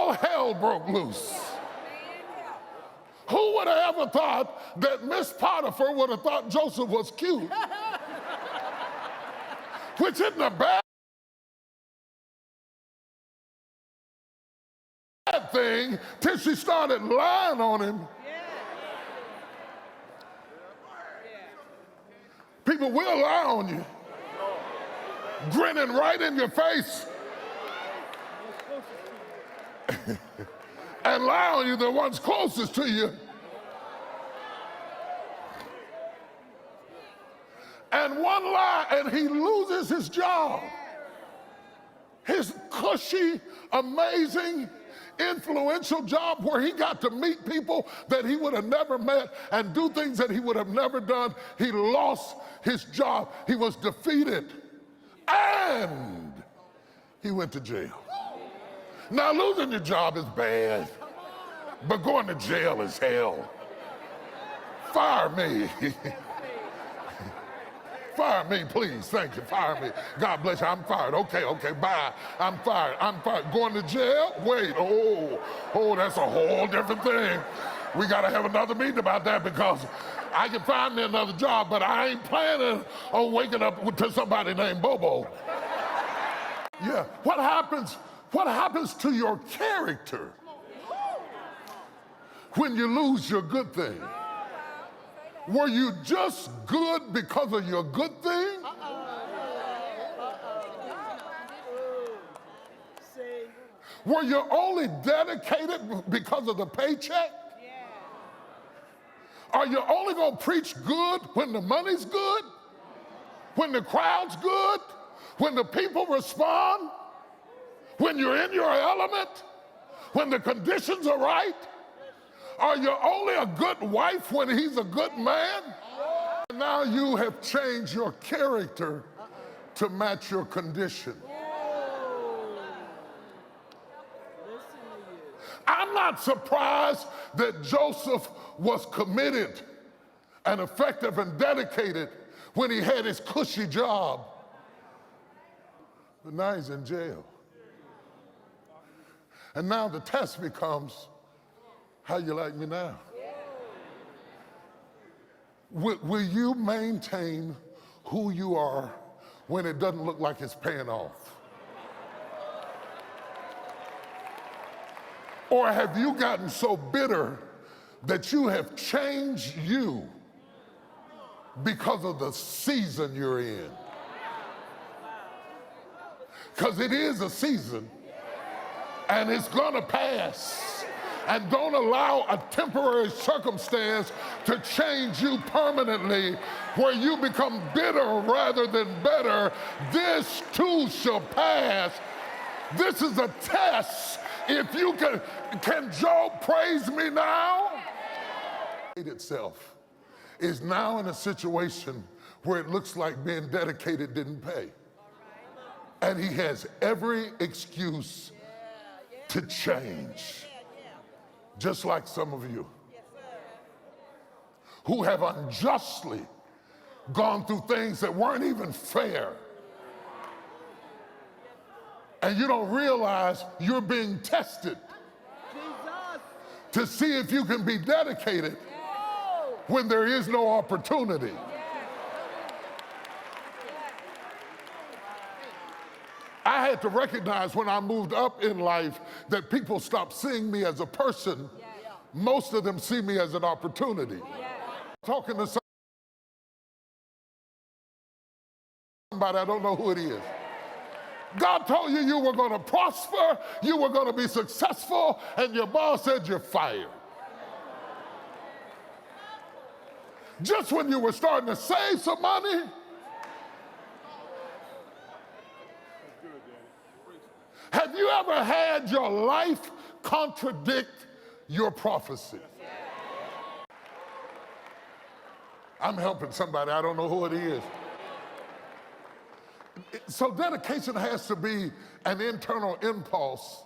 all hell broke loose. Who would have ever thought that Miss Potiphar would have thought Joseph was cute? Which isn't a bad thing till she started lying on him. People will lie on you, grinning right in your face, and lie on you, the ones closest to you. And one lie, and he loses his job. His cushy, amazing, influential job where he got to meet people that he would have never met and do things that he would have never done. He lost his job. He was defeated. And he went to jail. Now, losing your job is bad, but going to jail is hell. Fire me. Fire me, please. Thank you. Fire me. God bless you. I'm fired. Okay, bye. I'm fired. Going to jail? Wait. Oh, that's a whole different thing. We got to have another meeting about that because I can find me another job, but I ain't planning on waking up to somebody named Bobo. Yeah. What happens to your character when you lose your good thing? Were you just good because of your good thing? Were you only dedicated because of the paycheck? Are you only going to preach good when the money's good? When the crowd's good? When the people respond? When you're in your element? When the conditions are right? Are you only a good wife when he's a good man? Now you have changed your character to match your condition. I'm not surprised that Joseph was committed and effective and dedicated when he had his cushy job. But now he's in jail. And now the test becomes, how you like me now? Will you maintain who you are when it doesn't look like it's paying off? Or have you gotten so bitter that you have changed you because of the season you're in? Because it is a season, and it's gonna pass. And don't allow a temporary circumstance to change you permanently, where you become bitter rather than better. This too shall pass. This is a test. If you can Job praise me now? Itself is now in a situation where it looks like being dedicated didn't pay. And he has every excuse to change. Just like some of you who have unjustly gone through things that weren't even fair. And you don't realize you're being tested to see if you can be dedicated when there is no opportunity. I had to recognize when I moved up in life that people stopped seeing me as a person. Most of them see me as an opportunity. Talking to somebody, I don't know who it is. God told you you were going to prosper, you were going to be successful, and your boss said you're fired. Just when you were starting to save some money, have you ever had your life contradict your prophecy? I'm helping somebody, I don't know who it is. So dedication has to be an internal impulse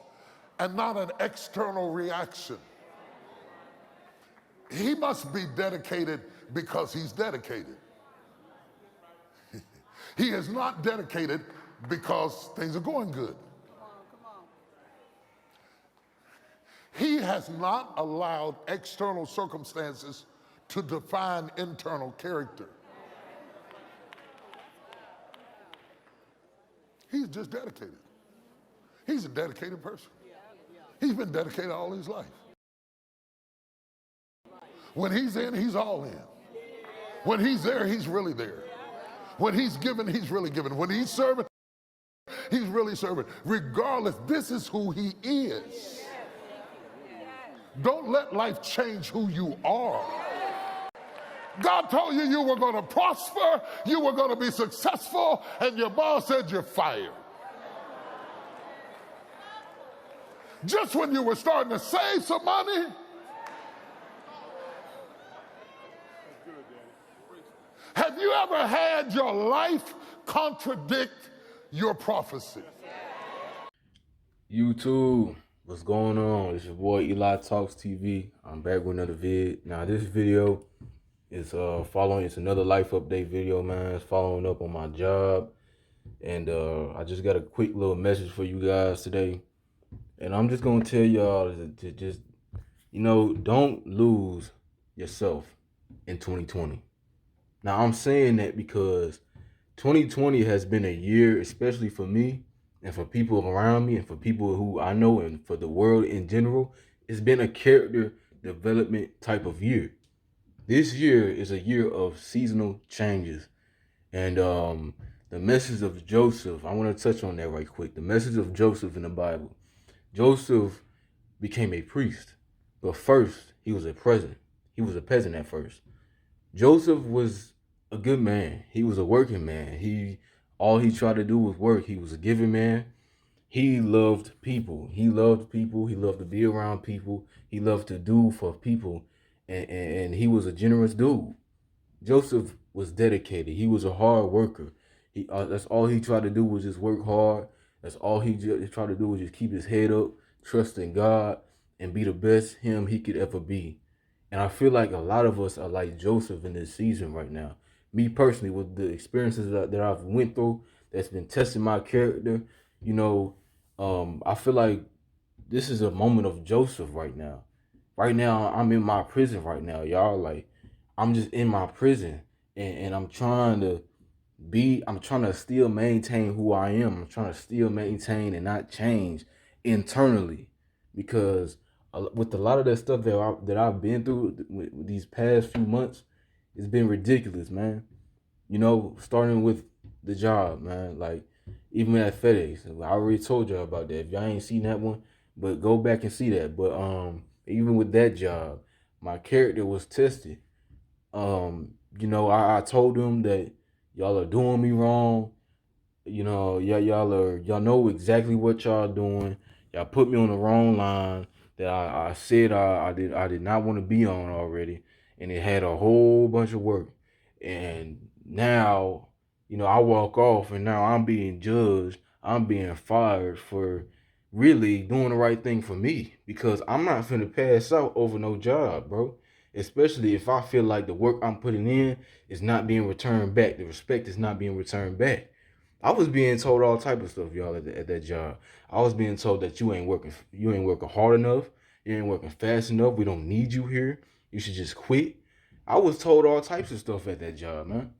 and not an external reaction. He must be dedicated because he's dedicated. He is not dedicated because things are going good. He has not allowed external circumstances to define internal character. He's just dedicated. He's a dedicated person. He's been dedicated all his life. When he's in, he's all in. When he's there, he's really there. When he's given, he's really given. When he's serving, he's really serving. Regardless, this is who he is. Don't let life change who you are. God told you you were going to prosper, you were going to be successful, and your boss said you're fired. Just when you were starting to save some money, have you ever had your life contradict your prophecy? YouTube, what's going on? It's your boy Eli Talks TV. I'm back with another vid. Now this video is it's another life update video, man. It's following up on my job. And I just got a quick little message for you guys today. And I'm just gonna tell y'all to just, don't lose yourself in 2020. Now I'm saying that because 2020 has been a year, especially for me and for people around me and for people who I know and for the world in general, it's been a character development type of year. This year is a year of seasonal changes. And the message of Joseph, I want to touch on that right quick. The message of Joseph in the Bible. Joseph became a priest, but first he was a peasant. He was a peasant at first. Joseph was a good man. He was a working man. All he tried to do was work. He was a giving man. He loved people. He loved people. He loved to be around people. He loved to do for people. And he was a generous dude. Joseph was dedicated. He was a hard worker. That's all he tried to do was just work hard. That's all he tried to do was just keep his head up, trust in God, and be the best him he could ever be. And I feel like a lot of us are like Joseph in this season right now. Me personally, with the experiences that I've went through, that's been testing my character, I feel like this is a moment of Joseph right now. Right now, I'm in my prison right now, y'all. Like, I'm just in my prison, and I'm trying to still maintain who I am. I'm trying to still maintain and not change internally, because with a lot of that stuff that I've been through with these past few months, it's been ridiculous, man. Starting with the job, man. Like, even at FedEx, I already told y'all about that. If y'all ain't seen that one, but go back and see that. But even with that job, my character was tested. I told them that y'all are doing me wrong. Y'all know exactly what y'all doing. Y'all put me on the wrong line that I said I did not want to be on already, and it had a whole bunch of work. And now, I walk off, and now I'm being judged. I'm being fired for really doing the right thing for me, because I'm not finna pass out over no job, bro. Especially if I feel like the work I'm putting in is not being returned back. The respect is not being returned back. I was being told all type of stuff, y'all, at that job. I was being told that you ain't working hard enough, you ain't working fast enough. We don't need you here. You should just quit. I was told all types of stuff at that job, man.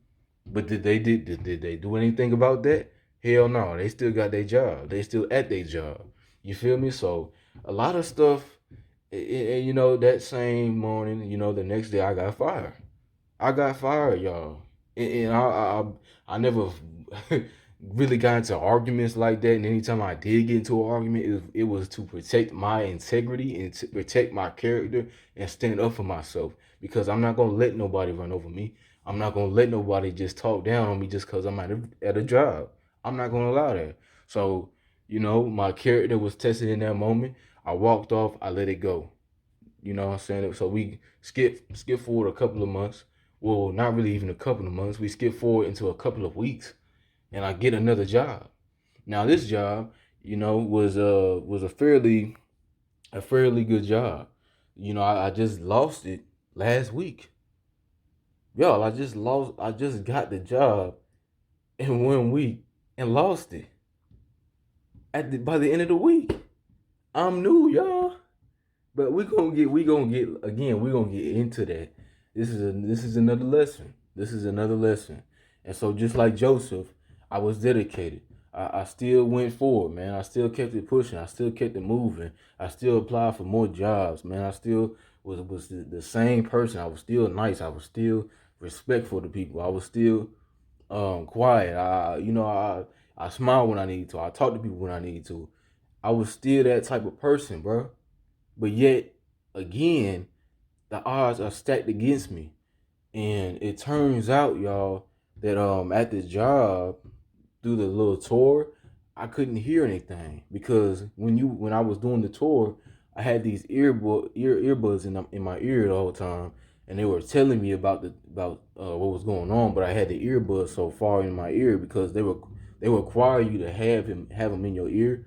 But did they do anything about that? Hell no. They still got their job. They still at their job. You feel me? So a lot of stuff. And that same morning, the next day I got fired. I got fired, y'all. And I never really got into arguments like that. And anytime I did get into an argument, it was to protect my integrity and to protect my character and stand up for myself. Because I'm not going to let nobody run over me. I'm not going to let nobody just talk down on me just because I'm at a job. I'm not going to allow that. So, my character was tested in that moment. I walked off. I let it go. You know what I'm saying? So we skip forward a couple of months. Well, not really even a couple of months. We skip forward into a couple of weeks, and I get another job. Now this job, was a fairly good job. I just lost it last week. Y'all, I just got the job in 1 week and lost it by the end of the week. I'm new, y'all. But we gonna get into that. This is another lesson. This is another lesson. And so just like Joseph, I was dedicated. I still went forward, man. I still kept it pushing. I still kept it moving. I still applied for more jobs, man. I still was the same person. I was still nice. I was still respectful to people. I was still quiet. I smile when I need to. I talk to people when I need to. I was still that type of person, bro. But yet, again, the odds are stacked against me. And it turns out, y'all, that at this job, through the little tour, I couldn't hear anything because when I was doing the tour, I had these earbuds in my ear the whole time, and they were telling me about what was going on, but I had the earbuds so far in my ear because they require you to have them in your ear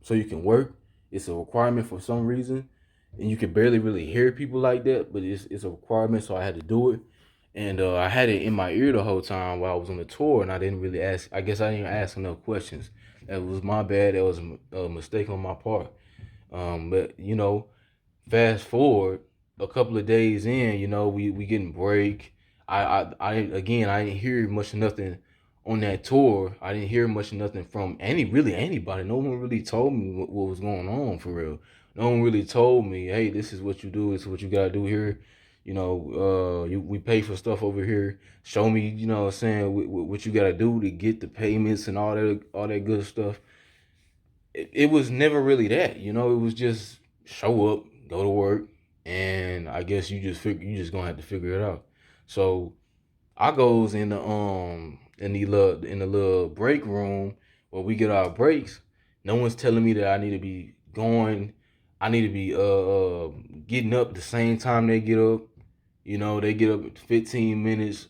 so you can work. It's a requirement for some reason, and you can barely really hear people like that, but it's a requirement, so I had to do it. And I had it in my ear the whole time while I was on the tour, and I didn't really ask. I guess I didn't ask enough questions. That was my bad. That was a mistake on my part. But fast forward a couple of days in, we getting break. I again, I didn't hear much of nothing on that tour. I didn't hear much of nothing from anybody. No one really told me what was going on for real. No one really told me, hey, this is what you do. This is what you gotta do here. We pay for stuff over here. Show me, what I'm saying, what you gotta do to get the payments and all that good stuff. It was never really that, it was just show up, go to work, and I guess you just gonna have to figure it out. So I goes in the little break room where we get our breaks. No one's telling me that I need to be going. I need to be getting up the same time they get up. They get up 15 minutes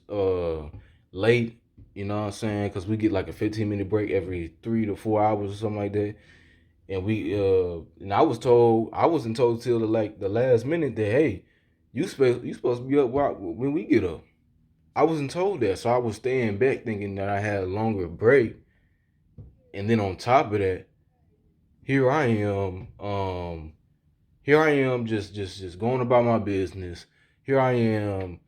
late. You know what I'm saying? Because we get like a 15-minute break every 3 to 4 hours or something like that. And I wasn't told till the last minute that, hey, you supposed to be up when we get up. I wasn't told that, so I was staying back thinking that I had a longer break. And then on top of that, here I am, just going about my business. Here I am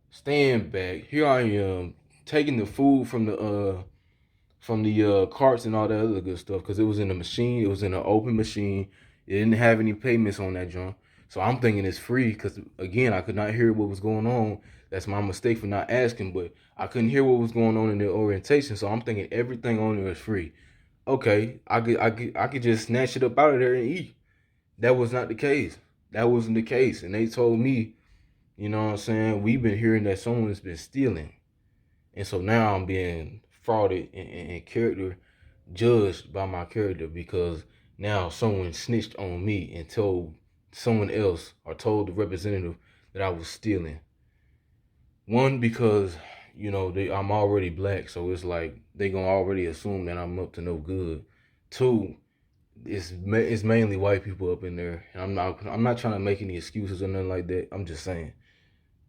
staying back. Here I am taking the food from the carts and all that other good stuff because it was in a machine. It was in an open machine. It didn't have any payments on that junk. So I'm thinking it's free because, again, I could not hear what was going on. That's my mistake for not asking, but I couldn't hear what was going on in the orientation. So I'm thinking everything on there is free. Okay, I could just snatch it up out of there and eat. That was not the case. That wasn't the case. And they told me, you know what I'm saying, we've been hearing that someone's been stealing. And so now I'm being frauded and character judged by my character because now someone snitched on me and told someone else or told the representative that I was stealing. One, because I'm already black, so it's like they gonna already assume that I'm up to no good. Two, it's mainly white people up in there, and I'm not trying to make any excuses or nothing like that. I'm just saying.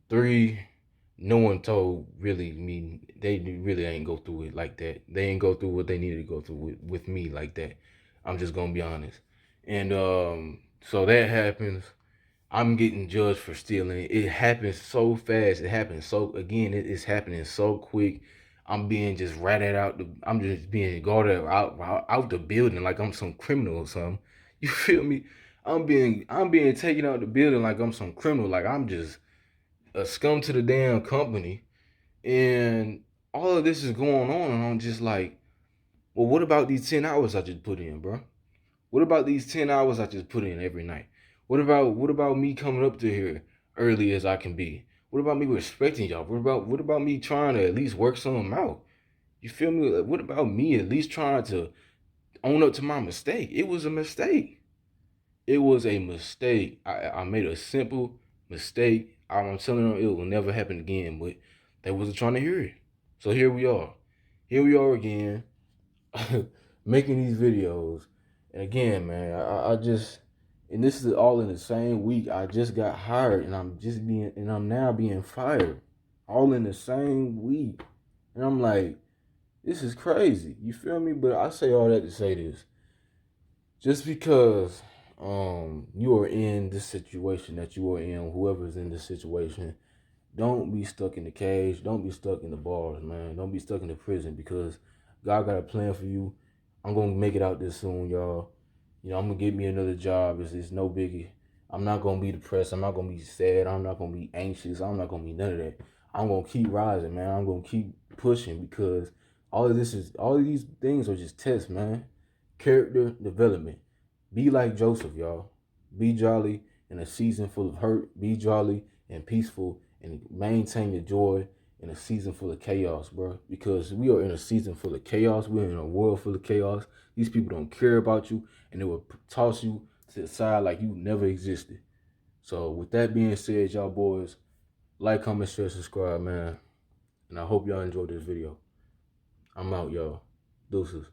Three, no one told really me they really ain't go through it like that. They ain't go through what they needed to go through with me like that. I'm just gonna be honest. And so that happens. I'm getting judged for stealing. It happens so fast. It happens so again. It's happening so quick. I'm being just ratted out. I'm just being guarded out the building like I'm some criminal or something. You feel me? I'm being taken out the building like I'm some criminal. Like I'm just a scum to the damn company. And all of this is going on, and I'm just like, well, what about these 10 hours I just put in, bro? What about these 10 hours I just put in every night? What about me coming up to here early as I can be? What about me respecting y'all? What about me trying to at least work something out? You feel me? What about me at least trying to own up to my mistake? It was a mistake. It was a mistake. I made a simple mistake. I'm telling them it will never happen again, but they wasn't trying to hear it. So here we are. Here we are again, making these videos. And again, man, I just, and this is all in the same week. I just got hired, and I'm now being fired, all in the same week. And I'm like, this is crazy. You feel me? But I say all that to say this, just because you are in this situation that you are in, whoever's in this situation, don't be stuck in the cage. Don't be stuck in the bars, man. Don't be stuck in the prison, because God got a plan for you. I'm going to make it out this soon, y'all. You know, I'm going to get me another job. It's no biggie. I'm not going to be depressed. I'm not going to be sad. I'm not going to be anxious. I'm not going to be none of that. I'm going to keep rising, man. I'm going to keep pushing, because all of these things are just tests, man. Character development. Be like Joseph, y'all. Be jolly in a season full of hurt. Be jolly and peaceful, and maintain your joy in a season full of chaos, bro. Because we are in a season full of chaos. We're in a world full of chaos. These people don't care about you, and they will toss you to the side like you never existed. So with that being said, y'all boys, like, comment, share, subscribe, man. And I hope y'all enjoyed this video. I'm out, y'all. Deuces.